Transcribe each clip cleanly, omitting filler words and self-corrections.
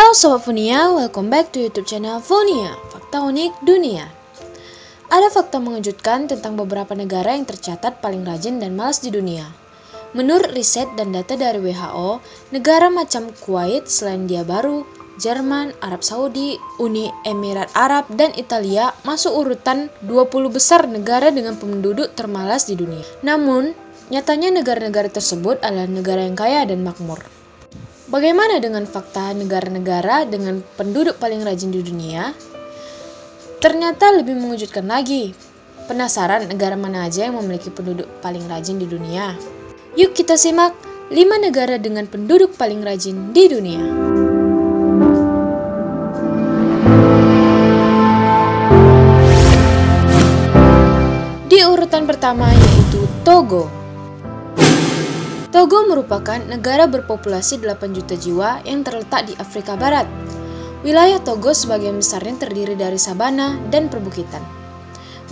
Halo Sobat Funia, welcome back to YouTube channel Funia, Fakta Unik Dunia. Ada fakta mengejutkan tentang beberapa negara yang tercatat paling rajin dan malas di dunia. Menurut riset dan data dari WHO, negara macam Kuwait, Selandia Baru, Jerman, Arab Saudi, Uni Emirat Arab, dan Italia masuk urutan 20 besar negara dengan penduduk termalas di dunia. Namun, nyatanya negara-negara tersebut adalah negara yang kaya dan makmur. Bagaimana dengan fakta negara-negara dengan penduduk paling rajin di dunia? Ternyata lebih mengejutkan lagi. Penasaran negara mana aja yang memiliki penduduk paling rajin di dunia? Yuk kita simak 5 negara dengan penduduk paling rajin di dunia. Di urutan pertama yaitu Togo. Togo merupakan negara berpopulasi 8 juta jiwa yang terletak di Afrika Barat. Wilayah Togo sebagian besarnya terdiri dari sabana dan perbukitan.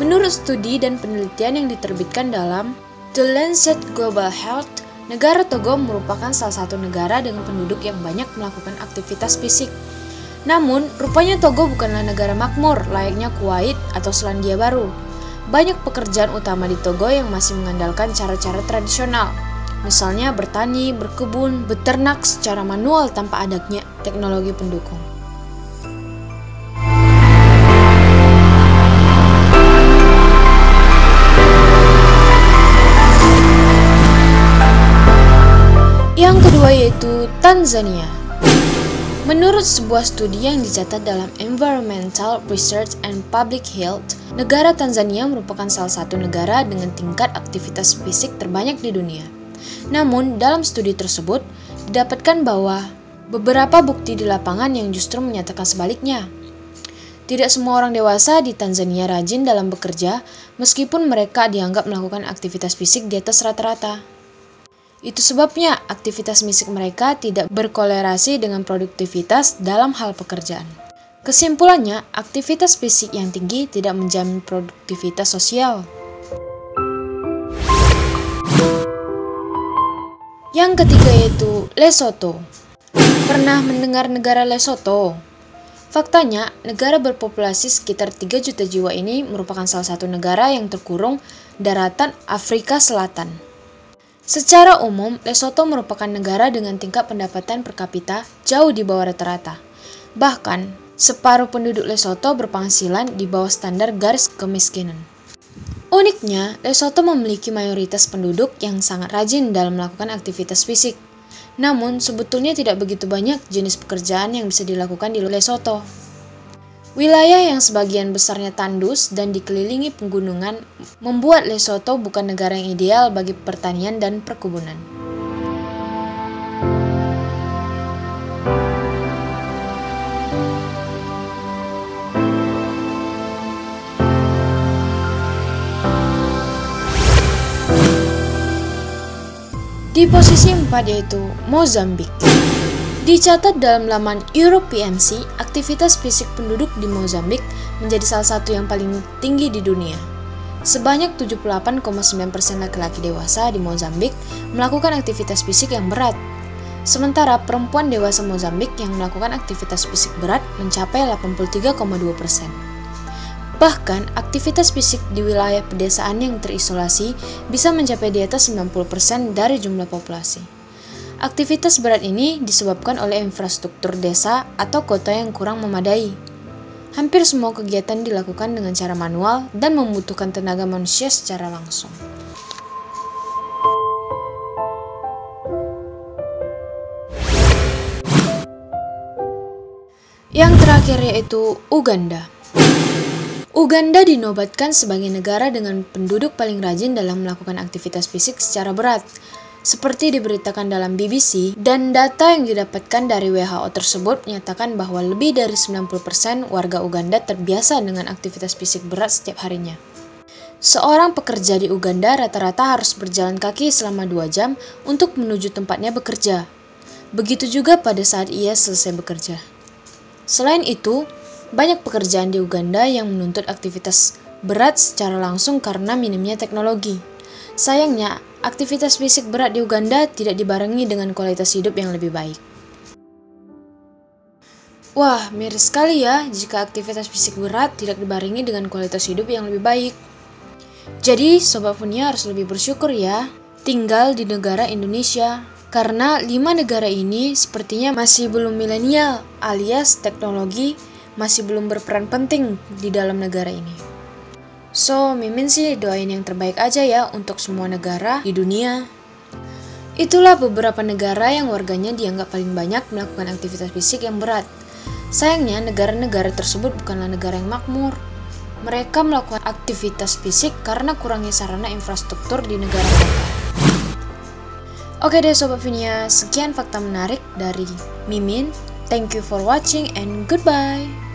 Menurut studi dan penelitian yang diterbitkan dalam The Lancet Global Health, negara Togo merupakan salah satu negara dengan penduduk yang banyak melakukan aktivitas fisik. Namun, rupanya Togo bukanlah negara makmur layaknya Kuwait atau Selandia Baru. Banyak pekerjaan utama di Togo yang masih mengandalkan cara-cara tradisional. Misalnya bertani, berkebun, beternak secara manual tanpa adanya teknologi pendukung. Yang kedua yaitu Tanzania. Menurut sebuah studi yang dicatat dalam Environmental Research and Public Health, negara Tanzania merupakan salah satu negara dengan tingkat aktivitas fisik terbanyak di dunia. Namun, dalam studi tersebut, didapatkan bahwa beberapa bukti di lapangan yang justru menyatakan sebaliknya. Tidak semua orang dewasa di Tanzania rajin dalam bekerja, meskipun mereka dianggap melakukan aktivitas fisik di atas rata-rata. Itu sebabnya aktivitas fisik mereka tidak berkolerasi dengan produktivitas dalam hal pekerjaan. Kesimpulannya, aktivitas fisik yang tinggi tidak menjamin produktivitas sosial. Yang ketiga yaitu Lesotho. Pernah mendengar negara Lesotho? Faktanya, negara berpopulasi sekitar 3 juta jiwa ini merupakan salah satu negara yang terkurung daratan Afrika Selatan. Secara umum, Lesotho merupakan negara dengan tingkat pendapatan per kapita jauh di bawah rata-rata. Bahkan, separuh penduduk Lesotho berpenghasilan di bawah standar garis kemiskinan. Uniknya, Lesotho memiliki mayoritas penduduk yang sangat rajin dalam melakukan aktivitas fisik. Namun, sebetulnya tidak begitu banyak jenis pekerjaan yang bisa dilakukan di Lesotho. Wilayah yang sebagian besarnya tandus dan dikelilingi pegunungan membuat Lesotho bukan negara yang ideal bagi pertanian dan perkebunan. Di posisi 4 yaitu Mozambik. Dicatat dalam laman EuroPMC, aktivitas fisik penduduk di Mozambik menjadi salah satu yang paling tinggi di dunia. Sebanyak 78,9% laki-laki dewasa di Mozambik melakukan aktivitas fisik yang berat. Sementara perempuan dewasa Mozambik yang melakukan aktivitas fisik berat mencapai 83,2%. Bahkan, aktivitas fisik di wilayah pedesaan yang terisolasi bisa mencapai di atas 90% dari jumlah populasi. Aktivitas berat ini disebabkan oleh infrastruktur desa atau kota yang kurang memadai. Hampir semua kegiatan dilakukan dengan cara manual dan membutuhkan tenaga manusia secara langsung. Yang terakhir yaitu Uganda. Uganda dinobatkan sebagai negara dengan penduduk paling rajin dalam melakukan aktivitas fisik secara berat. Seperti diberitakan dalam BBC, dan data yang didapatkan dari WHO tersebut menyatakan bahwa lebih dari 90% warga Uganda terbiasa dengan aktivitas fisik berat setiap harinya. Seorang pekerja di Uganda rata-rata harus berjalan kaki selama 2 jam untuk menuju tempatnya bekerja. Begitu juga pada saat ia selesai bekerja. Selain itu, banyak pekerjaan di Uganda yang menuntut aktivitas berat secara langsung karena minimnya teknologi. Sayangnya, aktivitas fisik berat di Uganda tidak dibarengi dengan kualitas hidup yang lebih baik. Wah, miris sekali ya jika aktivitas fisik berat tidak dibarengi dengan kualitas hidup yang lebih baik. Jadi, Sobat Funia harus lebih bersyukur ya tinggal di negara Indonesia. Karena 5 negara ini sepertinya masih belum milenial, alias teknologi masih belum berperan penting di dalam negara ini. So, Mimin sih doain yang terbaik aja ya untuk semua negara di dunia. Itulah beberapa negara yang warganya dianggap paling banyak melakukan aktivitas fisik yang berat. Sayangnya, negara-negara tersebut bukanlah negara yang makmur. Mereka melakukan aktivitas fisik karena kurangnya sarana infrastruktur di negara mereka. Oke deh Sobat Funia, sekian fakta menarik dari Mimin. Thank you for watching and goodbye.